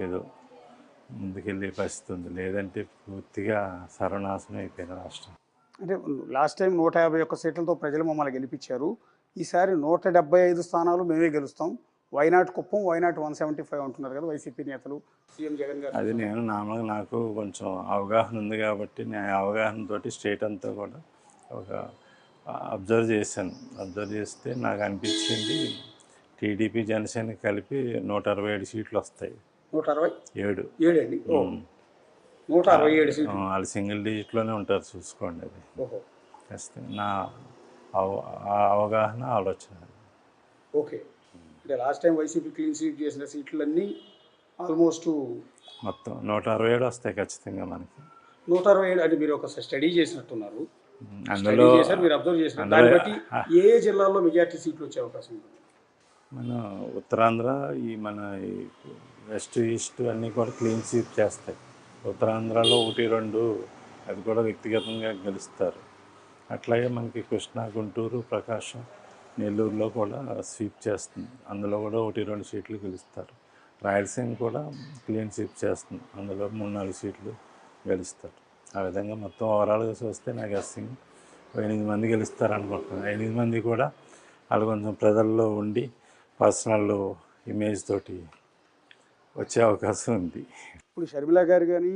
ఏదో ముందుకెళ్ళే పరిస్థితి ఉంది. లేదంటే పూర్తిగా సర్వనాశనం అయిపోయింది రాష్ట్రం. అంటే లాస్ట్ టైం 151 సీట్లతో ప్రజలు మమ్మల్ని గెలిపించారు. ఈసారి 175 స్థానాలు మేమే గెలుస్తాం. వైనాట్ కుప్పం, వైనాట్ 175 అంటున్నారు కదా వైసీపీ నేతలు, సీఎం జగన్ గారు. అది నేను నాకు కొంచెం అవగాహన ఉంది కాబట్టి నేను అవగాహనతోటి స్టేట్ అంతా కూడా ఒక అబ్జర్వ్ చేశాను. అబ్జర్వ్ చేస్తే నాకు అనిపించింది టీడీపీ జనసేన కలిపి 167 సీట్లు వస్తాయి. 167 7 అండి. 167 సీట్లు. వాళ్ళు సింగిల్ డిజిట్లోనే ఉంటారు, చూసుకోండి. అది ఖచ్చితంగా నా అవగాహన, ఆలోచన. ఓకే, అంటే last time YCP clean sweep చేసిన సీట్లన్నీ ఆల్మోస్ట్ మొత్తం 167 వస్తాయి ఖచ్చితంగా మనకి. 167 అంటే మీరు ఒక స్టడీ చేసినట్టున్నారు. అందులో మీరు అబ్జర్వ్ చేసినారు. దాన్ని బట్టి ఏ జిల్లాల్లో మెజార్టీ సీట్లు వచ్చే అవకాశం ఉంటుంది? మన ఉత్తరాంధ్ర, మన వెస్ట్ ఈస్ట్ అన్నీ కూడా క్లీన్ స్వీప్ చేస్తాయి. ఉత్తరాంధ్రలో 1-2 అది కూడా వ్యక్తిగతంగా గెలుస్తారు. అట్లాగే మనకి కృష్ణా, గుంటూరు, ప్రకాశం, నెల్లూరులో కూడా స్వీప్ చేస్తుంది. అందులో కూడా 1-2 సీట్లు గెలుస్తారు. రాయలసీమ కూడా క్లీన్ స్వీప్ చేస్తుంది. అందులో 3-4 సీట్లు గెలుస్తారు. ఆ విధంగా మొత్తం ఓవరాల్గా చూస్తే నాకు గెస్సింగ్ 8 మంది గెలుస్తారు అనుకుంటున్నాను. 8 మంది కూడా వాళ్ళు కొంచెం ప్రజల్లో ఉండి పర్సనల్ ఇమేజ్ తోటి వచ్చే అవకాశం ఉంది. ఇప్పుడు షర్మిల గారు కానీ,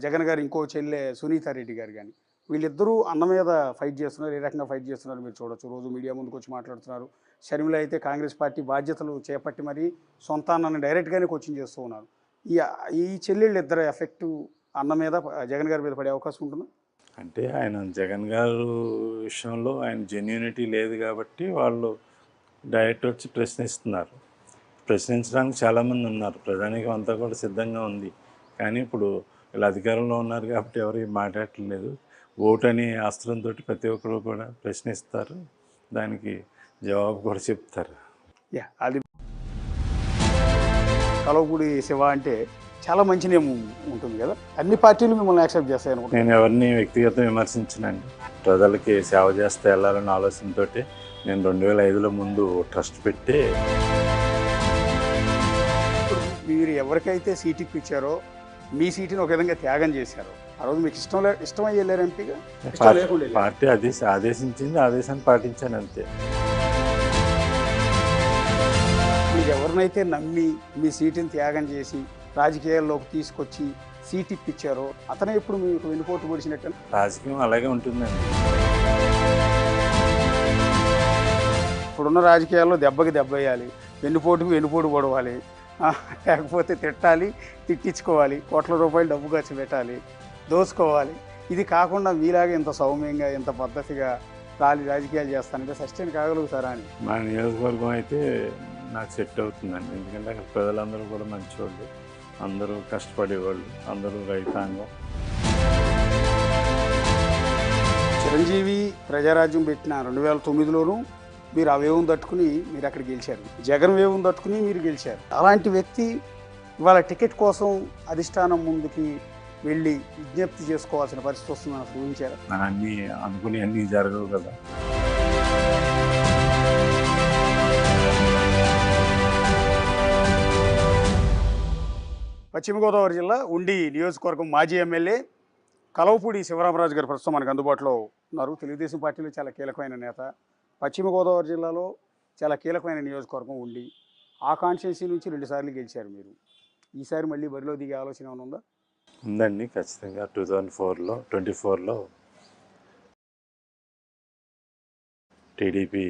జగన్ గారు ఇంకో చెల్లె సునీతారెడ్డి గారు కానీ, వీళ్ళిద్దరూ అన్న మీద ఫైట్ చేస్తున్నారు. ఏ రకంగా ఫైట్ చేస్తున్నారు మీరు చూడొచ్చు. రోజు మీడియా ముందుకు వచ్చి మాట్లాడుతున్నారు. షర్మిల అయితే కాంగ్రెస్ పార్టీ బాధ్యతలు చేపట్టి మరీ సొంత అన్నని డైరెక్ట్గానే కోచింగ్ చేస్తూ ఉన్నారు. ఈ ఈ చెల్లెళ్ళు ఇద్దరు ఎఫెక్టు అన్న మీద, జగన్ గారి మీద పడే అవకాశం ఉంటుందా? అంటే ఆయన జగన్ గారు విషయంలో ఆయన జెన్యూనిటీ లేదు కాబట్టి వాళ్ళు డైరెక్ట్ వచ్చి ప్రశ్నిస్తున్నారు. ప్రశ్నించడానికి చాలామంది ఉన్నారు. ప్రజానీకం అంతా కూడా సిద్ధంగా ఉంది. కానీ ఇప్పుడు వీళ్ళు అధికారంలో ఉన్నారు కాబట్టి ఎవరు మాట్లాడట్లేదు. ఓటు అనే అస్త్రంతో ప్రతి ఒక్కరు కూడా ప్రశ్నిస్తారు, దానికి జవాబు కూడా చెప్తారు. అది కలవపూడి శివ అంటే చాలా మంచి నేమ్ ఉంటుంది కదా, అన్ని పార్టీలు మిమ్మల్ని యాక్సెప్ట్ చేస్తాయి అనుకుంటా. నేను ఎవరిని వ్యక్తిగతం విమర్శించనండి. ప్రజలకి సేవ చేస్తే వెళ్ళాలన్న ఆలోచనతో నేను 2005లో ముందు ట్రస్ట్ పెట్టి, మీరు ఎవరికైతే సీట్ ఇప్పించారో మీ సీటుని ఒక విధంగా త్యాగం చేశారు. ఆ రోజు మీకు ఇష్టమై వెళ్ళారు ఎంపీగా? పార్టీ ఆదేశించింది, ఆదేశాన్ని పాటించాను అంతే. మీరు ఎవరినైతే నమ్మి మీ సీటుని త్యాగం చేసి రాజకీయాల్లోకి తీసుకొచ్చి సీట్ ఇప్పించారో అతనే ఇప్పుడు మీకు వెన్నుపోటు పొడిచినట్టు. రాజకీయం అలాగే ఉంటుందండి. ఇప్పుడున్న రాజకీయాల్లో దెబ్బకి దెబ్బ వేయాలి, వెన్నుపోటుకు వెన్నుపోటు పొడవాలి, లేకపోతే తిట్టాలి, తిట్టించుకోవాలి, కోట్ల రూపాయలు డబ్బు ఖర్చు పెట్టాలి, దోచుకోవాలి. ఇది కాకుండా మీలాగా ఇంత సౌమ్యంగా, ఇంత పద్ధతిగా రాజకీయాలు చేస్తానంటే సస్టైన్ కాగలుగుతారా అని. మా నియోజకవర్గం అయితే నాకు సెట్ అవుతుందండి. ఎందుకంటే అక్కడ ప్రజలందరూ కూడా మంచివాళ్ళు, అందరూ కష్టపడేవాళ్ళు, అందరూ రైతాంగం. చిరంజీవి ప్రజారాజ్యం పెట్టిన 2009లోనూ మీరు ఆ వేవును తట్టుకుని మీరు అక్కడ గెలిచారు. జగన్ వేవును తట్టుకుని మీరు గెలిచారు. అలాంటి వ్యక్తి ఇవాళ టికెట్ కోసం అధిష్టానం ముందుకి వెళ్ళి విజ్ఞప్తి చేసుకోవాల్సిన పరిస్థితి వస్తుందని అసలు ఊహించారు? అన్నీ అనుకుని అన్నీ జరగవు కదా. పశ్చిమ గోదావరి జిల్లా ఉండి నియోజకవర్గం మాజీ ఎమ్మెల్యే కలవపూడి శివరామరాజు గారు ప్రస్తుతం మనకు అందుబాటులో ఉన్నారు. తెలుగుదేశం పార్టీలో చాలా కీలకమైన నేత. పశ్చిమ గోదావరి జిల్లాలో చాలా కీలకమైన నియోజకవర్గం ఉండి ఆ కాన్స్టిట్యున్సీ నుంచి 2 సార్లు గెలిచారు మీరు. ఈసారి మళ్ళీ బరిలో దిగే ఆలోచన ఏమైనా ఉందా? ఉందండి, ఖచ్చితంగా. 2024లో టీడీపీ